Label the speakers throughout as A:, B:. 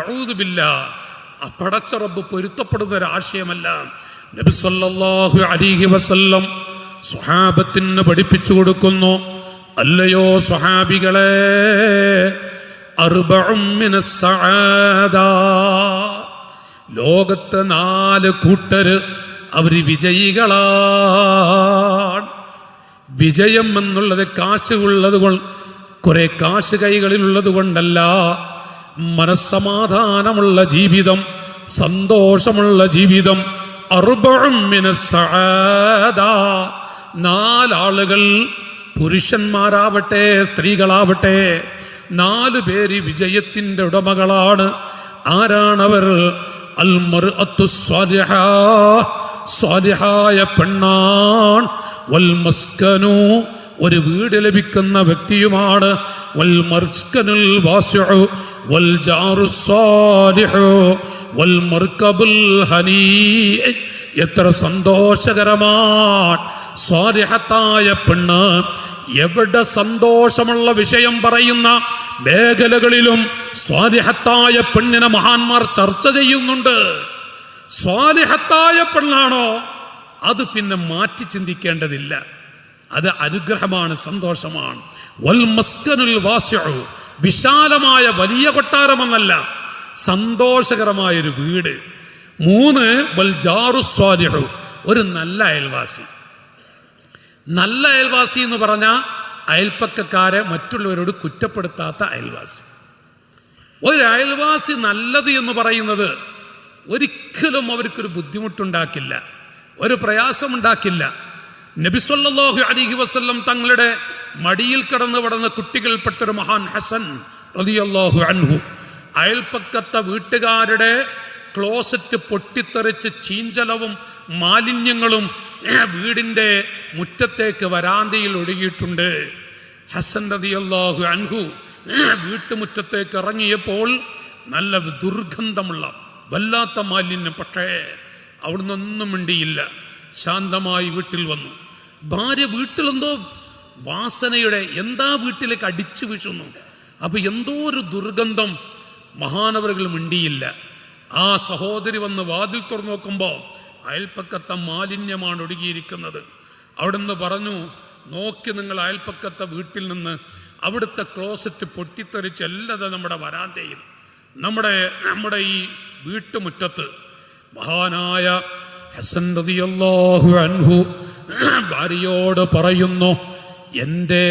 A: നഊദു ബില്ലാഹ്, പടച്ച റബ്ബ് പൊരുത്തപ്പെടുന്ന ഒരു ആശയമല്ല. നബി സല്ലല്ലാഹു അലൈഹി വസല്ലം സ്വഹാബത്തിന് പഠിപ്പിച്ചു കൊടുക്കുന്നു, അല്ലയോ സ്വഹാബികളെ, അർബഉം മിനസ് സആദ, ലോകത്തെ 4 കൂട്ടര് അവര് വിജയികളാണ്. വിജയം എന്നുള്ളത് കാശ് ഉള്ളത് കൊണ്ട്, കുറെ കാശ് കൈകളിലുള്ളത് കൊണ്ടല്ല. മനസ്സമാധാനമുള്ള ജീവിതം, സന്തോഷമുള്ള ജീവിതം. അർബഉം മിനസ് സആദ, 4 ആളുകൾ, പുരുഷന്മാരാവട്ടെ സ്ത്രീകളാവട്ടെ, 4 പേര് വിജയത്തിന്റെ ഉടമകളാണ്. ആരാണവർ? അൽ മർഅത്തു സ്വാലിഹ, സ്വാലിഹായ പെണ്ണാൻ. വൽ മസ്കനു, ഒരു വീട് ലഭിക്കുന്ന വ്യക്തിയുമാണ്. വൽ മസ്കനുൽ വാസിഉ വൽ ജാറു സ്വാലിഹു വൽ മർകബുൽ ഹനീ. എത്ര സന്തോഷകരമാണ് സ്വാലിഹത്തായ പെണ്ണ്. എവിടെ സന്തോഷമുള്ള വിഷയം പറയുന്ന മേഖലകളിലും സ്വാലിഹത്തായ പെണ്ണിനെ മഹാന്മാർ ചർച്ച ചെയ്യുന്നുണ്ട്. സ്വാലിഹത്തായ പെണ്ണാണോ, അത് പിന്നെ മാറ്റി ചിന്തിക്കേണ്ടതില്ല. അത് അനുഗ്രഹമാണ്, സന്തോഷമാണ്. വൽ മസ്കനുൽ വാസിഉ, വിശാലമായ വലിയ കൊട്ടാരമെന്നല്ല, സന്തോഷകരമായൊരു വീട്. 3 വൽ ജാറു സ്വാലിഹു, ഒരു നല്ല അയൽവാസി. നല്ല അയൽവാസി എന്ന് പറഞ്ഞാൽ അയൽപ്പക്കക്കാരെ മറ്റുള്ളവരോട് കുറ്റപ്പെടുത്താത്ത അയൽവാസി. ഒരു അയൽവാസി നല്ലത് എന്ന് പറയുന്നത് ഒരിക്കലും അവർക്കൊരു ബുദ്ധിമുട്ടുണ്ടാക്കില്ല, ഒരു പ്രയാസമുണ്ടാക്കില്ല. നബി സല്ലല്ലാഹു അലൈഹി വസല്ലം തങ്ങളുടെ മടിയിൽ കിടന്ന് പടന്ന കുട്ടികൾപ്പെട്ടൊരു മഹാൻ ഹസൻ റളിയല്ലാഹു അൻഹു, അയൽപ്പക്കത്തെ വീട്ടുകാരുടെ ക്ലോസറ്റ് പൊട്ടിത്തെറിച്ച് ചീഞ്ചലവും മാലിന്യങ്ങളും വീടിൻ്റെ മുറ്റത്തേക്ക് വരാന്തയിൽ ഒഴുകിയിട്ടുണ്ട്. ഹസൻ റളിയല്ലാഹു അൻഹു വീട്ടുമുറ്റത്തേക്ക് ഇറങ്ങിയപ്പോൾ നല്ല ദുർഗന്ധമുള്ള വല്ലാത്ത മാലിന്യം. പക്ഷേ അവിടുന്ന് ഒന്നും മിണ്ടിയില്ല, ശാന്തമായി വീട്ടിൽ വന്നു. ഭാര്യ വീട്ടിലെന്തോ വാസനയുടെ എന്താ വീട്ടിലേക്ക് അടിച്ചു വീശുന്നു. അപ്പൊ എന്തോ ഒരു ദുർഗന്ധം. മഹാനവറുകൾ മിണ്ടിയില്ല. ആ സഹോദരി വന്ന് വാതിൽ തുറന്നു നോക്കുമ്പോൾ അയൽപ്പക്കത്തെ മാലിന്യമാണ് ഒഴുകിയിരിക്കുന്നത്. അവിടുന്ന് പറഞ്ഞു, നോക്കി നിങ്ങൾ അയൽപ്പക്കത്തെ വീട്ടിൽ നിന്ന് അവിടുത്തെ ക്ലോസറ്റ് പൊട്ടിത്തെറിച്ച് എല്ലാതും നമ്മുടെ വരാന്തയിൽ, നമ്മുടെ ഈ വീട്ടുമുറ്റത്ത്. മഹാനായ ഹസൻ റളിയല്ലാഹു അൻഹു ഭാര്യയോട് പറയുന്നു, എൻ്റെ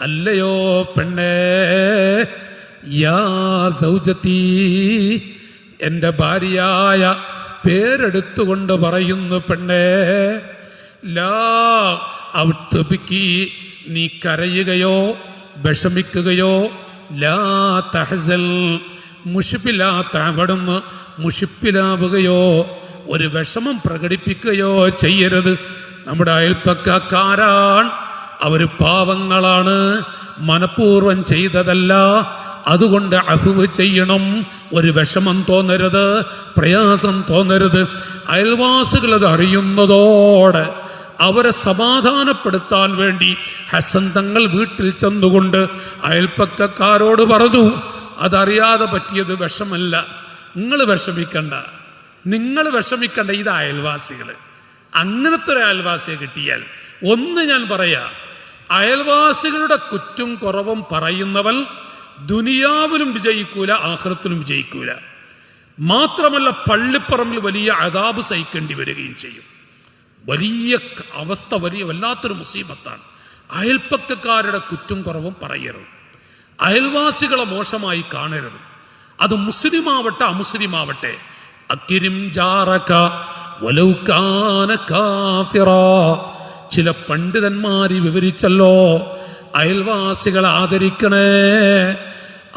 A: അല്ലയോ പെണ്ണേ, യാ സൗജത്തി, എൻ്റെ ഭാര്യയായ പേരെടുത്തുകൊണ്ട് പറയുന്നു, പെണ്ണേ, ലാ ഔതബിക്കി, നീ കരയുകയോ വിഷമിക്കുകയോ, ലാ തഹ്സൽ, മുഷിപ്പിലാത്തവിടുന്ന് മുഷിപ്പിലാവുകയോ ഒരു വിഷമം പ്രകടിപ്പിക്കുകയോ ചെയ്യരുത്. നമ്മുടെ അയൽപ്പക്കക്കാരാണ്, അവർ പാവങ്ങളാണ്, മനഃപൂർവ്വം ചെയ്തതല്ല. അതുകൊണ്ട് അഫ്വ് ചെയ്യണം. ഒരു വിഷമം തോന്നരുത്, പ്രയാസം തോന്നരുത്. അയൽവാസികൾ അത് അറിയുന്നതോടെ അവരെ സമാധാനപ്പെടുത്താൻ വേണ്ടി ഹസൻ തങ്ങൾ വീട്ടിൽ ചെന്നുകൊണ്ട് അയൽപ്പക്കക്കാരോട് പറഞ്ഞു, അതറിയാതെ പറ്റിയത് വിഷമല്ല, നിങ്ങൾ വിഷമിക്കണ്ട, ഇത് അയൽവാസികൾ. അങ്ങനത്തെ ഒരു അയൽവാസിയെ കിട്ടിയാൽ, ഒന്ന് ഞാൻ പറയാം, അയൽവാസികളുടെ കുറ്റും കുറവും പറയുന്നവൻ ദുനിയാവിലും വിജയിക്കൂല, ആഖിറത്തിലും വിജയിക്കൂല. മാത്രമല്ല പള്ളിപ്പറമ്പിൽ വലിയ അദാബ് സഹിക്കേണ്ടി വരികയും ചെയ്യും. വലിയ അവസ്ഥ, വല്ലാത്തൊരു മുസീബത്താണ്. അയൽപ്പക്കക്കാരുടെ കുറ്റും കുറവും പറയരുത്, അയൽവാസികളെ മോശമായി കാണരുത്. അത് മുസ്ലിമാവട്ടെ അമുസ്ലിമാവട്ടെ. അക്കിരിം ജാറക വലൗ കാന കാഫിറാ, ചില പണ്ഡിതന്മാര് വിവരിച്ചല്ലോ, അയൽവാസികളെ ആദരിക്കണേ,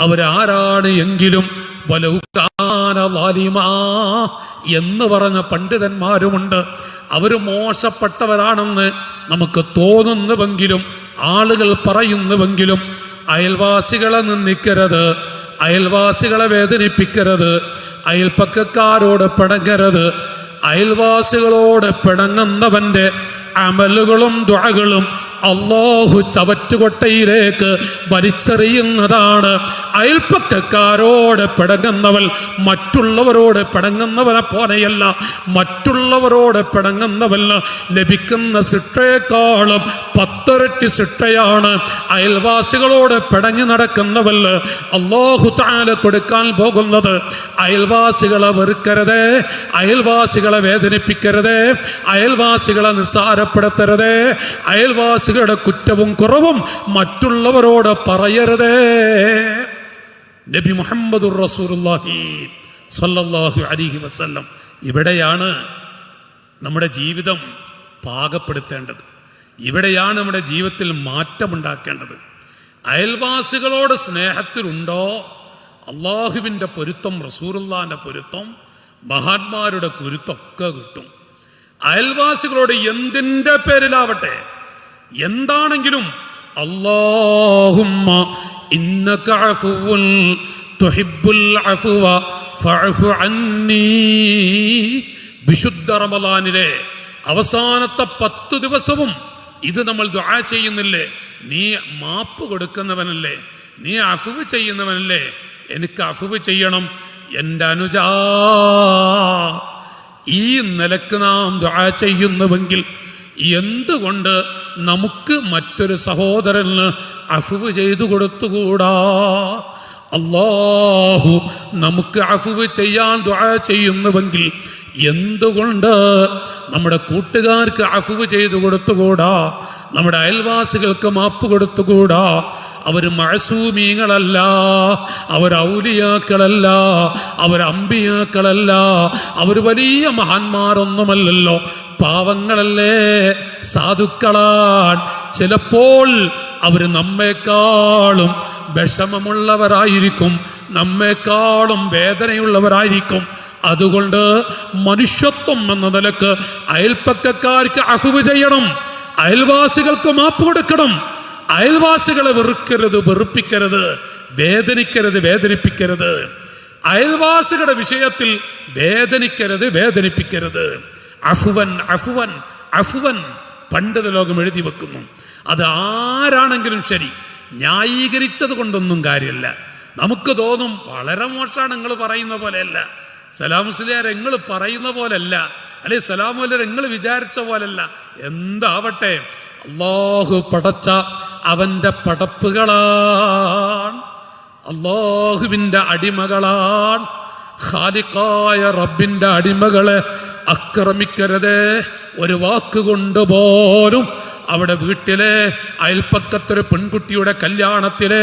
A: അവരാരാണ് എങ്കിലും വലൗ കാന ളാലിമാ എന്ന് പറഞ്ഞ പണ്ഡിതന്മാരുമുണ്ട്. അവർ മോശപ്പെട്ടവരാണെന്ന് നമുക്ക് തോന്നുന്നുവെങ്കിലും, ആളുകൾ പറയുന്നുവെങ്കിലും, അയൽവാസികളെ നിന്ദിക്കരുത്, അയൽവാസികളെ വേദനിപ്പിക്കരുത്, അയൽപ്പക്കക്കാരോട് പിണങ്ങരുത്. അയൽവാസികളോട് പിണങ്ങുന്നവന്റെ അമലുകളും ദുആകളും അല്ലാഹു ചവറ്റുകൊട്ടയിലേക്ക് വലിച്ചെറിയുന്നതാണ്. അയൽപ്പക്കക്കാരോട് പിണങ്ങുന്നവൻ മറ്റുള്ളവരോട് പിണങ്ങുന്നവനെ പോലെയല്ല. മറ്റുള്ളവരോട് പിണങ്ങുന്നവന് ലഭിക്കുന്ന ശിക്ഷയെക്കാളും 10 ഇരട്ടി ശിക്ഷയാണ് അയൽവാസികളോട് പിണങ്ങി നടക്കുന്നവന് അല്ലാഹു തആല കൊടുക്കാൻ പോകുന്നത്. അയൽവാസികളെ വെറുക്കരുത്, അയൽവാസികളെ വേദനിപ്പിക്കരുത്, അയൽവാസികളെ നിസ്സാരപ്പെടുത്തരുത്, അയൽവാസികളുടെ കുറ്റവും കുറവും മറ്റുള്ളവരോട് പറയരുത്. നബി മുഹമ്മദുർ റസൂലുള്ളാഹി സ്വല്ലല്ലാഹു അലൈഹി വസല്ലം ഇവിടെയാണ് നമ്മുടെ ജീവിതം പാകപ്പെടുത്തേണ്ടത്. ഇവിടെയാണ് നമ്മുടെ ജീവിതത്തിൽ മാറ്റമുണ്ടാക്കേണ്ടത്. അയൽവാസികളോട് സ്നേഹത്തിലുണ്ടോ അള്ളാഹുവിൻ്റെ പൊരുത്തം, റസൂലുള്ളാഹിൻ്റെ പൊരുത്തം, മഹാന്മാരുടെ കുരുത്തൊക്കെ കിട്ടും. അയൽവാസികളോട് എന്തിൻ്റെ പേരിലാവട്ടെ, എന്താണെങ്കിലും അല്ലാഹുമ്മ ഇന്നക അഫുവുൻ തുഹിബ്ബുൽ അഫ്വ ഫഅഫു അന്നീ. വിശുദ്ധ റമളാനിലെ അവസാനത്തെ 10 ദിവസവും ഇത് നമ്മൾ ദുആ ചെയ്യുന്നില്ലേ? നീ മാപ്പ് കൊടുക്കുന്നവനല്ലേ, നീ അഫ്വ് ചെയ്യുന്നവനല്ലേ, എനിക്ക് അഫ്വ് ചെയ്യണം എൻ്റെ അനുജാ. ഈ നിലക്ക് നാം ദുആ ചെയ്യുന്നുവെങ്കിൽ എന്തുകൊണ്ട് നമുക്ക് മറ്റൊരു സഹോദരന് അഫ്വ് ചെയ്തു കൊടുത്തുകൂടാ? അല്ലാഹു നമുക്ക് അഫ്വ് ചെയ്യാൻ ദുആ ചെയ്യുന്നുവെങ്കിൽ എന്തുകൊണ്ട് നമ്മുടെ കൂട്ടുകാർക്ക് അഫ്വ് ചെയ്തു കൊടുത്തുകൂടാ? നമ്മുടെ അയൽവാസികൾക്ക് മാപ്പ് കൊടുത്തുകൂടാ? അവർ മഅസൂമീങ്ങളല്ല, അവർ ഔലിയാക്കളല്ല, അവർ അമ്പിയാക്കളല്ല, അവർ വലിയ മഹാന്മാരൊന്നുമല്ലല്ലോ, പാവങ്ങളല്ലേ, സാധുക്കളാൻ. ചിലപ്പോൾ അവർ നമ്മെക്കാളും വിഷമമുള്ളവരായിരിക്കും, നമ്മെക്കാളും വേദനയുള്ളവരായിരിക്കും. അതുകൊണ്ട് മനുഷ്യത്വം എന്ന നിലക്ക് അയൽപ്പക്കക്കാർക്ക് അഫ്വ് ചെയ്യണം, അയൽവാസികൾക്ക് മാപ്പ് കൊടുക്കണം. അയൽവാസികളെ വെറുക്കരുത്, വെറുപ്പിക്കരുത്, വേദനിക്കരുത്, വേദനിപ്പിക്കരുത്. അയൽവാസികളുടെ വിഷയത്തിൽ വേദനിക്കരുത്, വേദനിപ്പിക്കരുത്. അഫുവൻ അഫുവൻ അഫുവൻ പണ്ഡിത ലോകം എഴുതി വെക്കുന്നു. അത് ആരാണെങ്കിലും ശരി, ന്യായീകരിച്ചത് കൊണ്ടൊന്നും കാര്യമില്ല. നമുക്ക് തോന്നും വളരെ മോശമാണ്, നിങ്ങൾ പറയുന്ന പോലെയല്ല, സലാമുസ്ലിയാർ നിങ്ങൾ പറയുന്ന പോലല്ല, അല്ലെ സലാമുല്ലർ നിങ്ങൾ വിചാരിച്ച പോലല്ല. എന്താവട്ടെ, അല്ലാഹു പടച്ച അവൻ്റെ പടപ്പുകളാണ്, അല്ലാഹുവിൻ്റെ അടിമകളാണ്. ഖാലിഖായ റബ്ബിൻ്റെ അടിമകളെ ആക്രമിക്കരുത്. ഒരു വാക്കുകൊണ്ട് പോലും അവിടെ വീട്ടിലെ അയൽപ്പക്കത്തൊരു പെൺകുട്ടിയുടെ കല്യാണത്തിലെ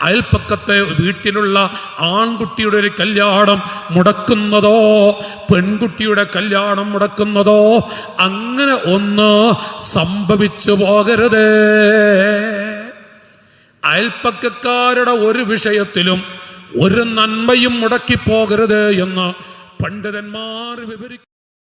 A: അയൽപ്പക്കത്തെ വീട്ടിലുള്ള ആൺകുട്ടിയുടെ ഒരു കല്യാണം മുടക്കുന്നതോ പെൺകുട്ടിയുടെ കല്യാണം മുടക്കുന്നതോ അങ്ങനെ ഒന്ന് സംഭവിച്ചു പോകരുത്. അയൽപ്പക്കക്കാരുടെ ഒരു വിഷയത്തിലും ഒരു നന്മയും മുടക്കിപ്പോകരുത് എന്ന് പണ്ഡിതന്മാർ വിവരിക്കും.